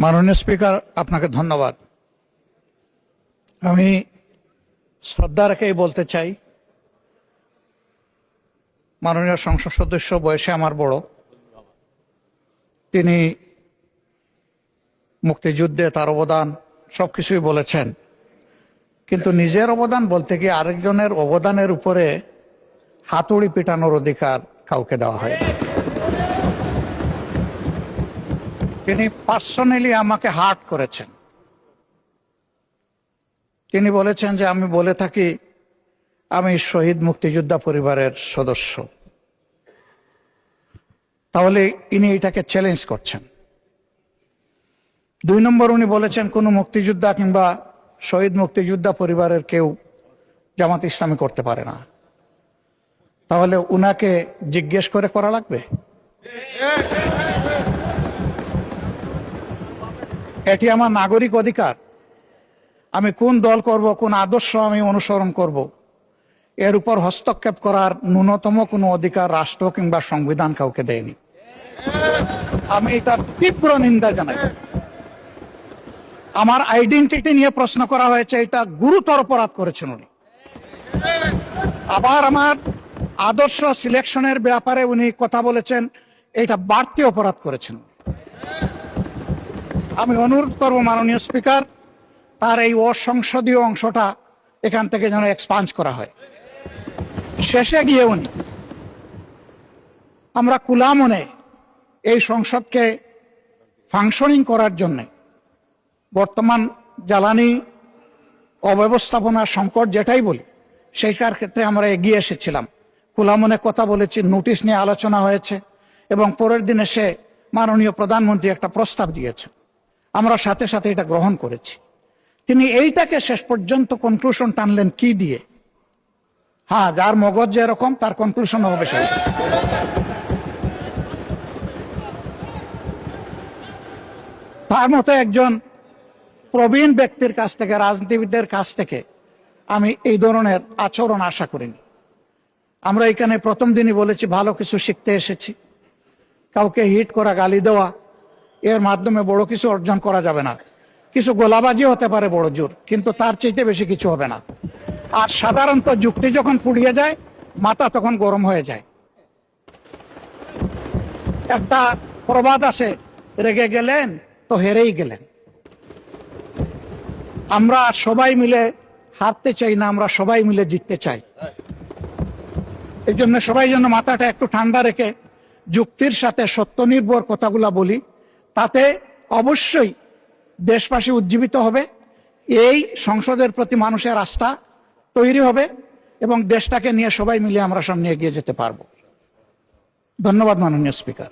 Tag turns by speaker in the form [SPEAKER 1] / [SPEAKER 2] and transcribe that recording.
[SPEAKER 1] মাননীয় স্পিকার, আপনাকে ধন্যবাদ। আমি শ্রদ্ধা রেখেই বলতে চাই, মাননীয় সংসদ সদস্য বয়সে আমার বড়, তিনি মুক্তিযুদ্ধে তার অবদান সবকিছুই বলেছেন, কিন্তু নিজের অবদান বলতে গিয়ে আরেকজনের অবদানের উপরে হাতুড়ি পিটানোর অধিকার কাউকে দেওয়া হয়। তিনি পার্সোনালি আমাকে হার্ট করেছেন। তিনি বলেছেন যে আমি বলে থাকি আমি শহীদ মুক্তিযোদ্ধা পরিবারের সদস্য, তাহলে ইনি এটাকে চ্যালেঞ্জ করছেন। 2 নম্বর, উনি বলেছেন কোন মুক্তিযোদ্ধা কিংবা শহীদ মুক্তিযোদ্ধা পরিবারের কেউ জামাত ইসলামী করতে পারে না। তাহলে উনাকে জিজ্ঞেস করে করা লাগবে? এটি আমার নাগরিক অধিকার। আমি কোন দল করব, কোন আদর্শ আমি অনুসরণ করব, এর উপর হস্তক্ষেপ করার ন্যূনতম কোনো অধিকার রাষ্ট্র কিংবা সংবিধান কাউকে দেয়নি। আমি এটার তীব্র নিন্দা জানাই। আমার আইডেন্টিটি নিয়ে প্রশ্ন করা হয়েছে, এটা গুরুতর অপরাধ করেছেন উনি। আবার আমার আদর্শ সিলেকশনের ব্যাপারে উনি কথা বলেছেন, এটা বাড়তি অপরাধ করেছেন। আমি অনুরোধ করব মাননীয় স্পিকার, তার এই অসংসদীয় অংশটা এখান থেকে যেন এক্সপাঞ্জ করা হয়। শেষে গিয়ে উনি, আমরা খোলা মনে এই সংসদকে ফাংশনিং করার জন্য বর্তমান জ্বালানি অব্যবস্থাপনা সংকট যেটাই বলি, সেইটার ক্ষেত্রে আমরা এগিয়ে এসেছিলাম। খোলা মনে কথা বলেছি, নোটিশ নিয়ে আলোচনা হয়েছে এবং পরের দিনে সে মাননীয় প্রধানমন্ত্রী একটা প্রস্তাব দিয়েছে, আমরা সাথে সাথে এটা গ্রহণ করেছি। তিনি এইটাকে শেষ পর্যন্ত কনক্লুশন টানলেন কি দিয়ে? হ্যাঁ, যার মগজ যেরকম তার কনক্লুশন হবে সেটা। তার মতো একজন প্রবীণ ব্যক্তির কাছ থেকে, রাজনীতিবিদদের কাছ থেকে আমি এই ধরনের আচরণ আশা করিনি। আমরা এখানে প্রথম দিনই বলেছি ভালো কিছু শিখতে এসেছি। কাউকে হিট করা, গালি দেওয়া, এর মাধ্যমে বড় কিছু অর্জন করা যাবে না। কিছু গোলাবাজি হতে পারে বড় জোর, কিন্তু তার চাইতে বেশি কিছু হবে না। আর সাধারণত যুক্তি যখন ফুরিয়ে যায়, মাথা তখন গরম হয়ে যায়। একটা প্রবাদ আছে, রেগে গেলেন তো হেরেই গেলেন। আমরা সবাই মিলে হারতে চাই না, আমরা সবাই মিলে জিততে চাই। এই জন্য সবাই যেন মাথাটা একটু ঠান্ডা রেখে যুক্তির সাথে সত্য নির্ভর কথাগুলা বলি, তাতে অবশ্যই দেশবাসী উজ্জীবিত হবে, এই সংসদের প্রতি মানুষের আস্থা তৈরি হবে এবং দেশটাকে নিয়ে সবাই মিলে আমরা সামনে এগিয়ে যেতে পারবো। ধন্যবাদ মাননীয় স্পিকার।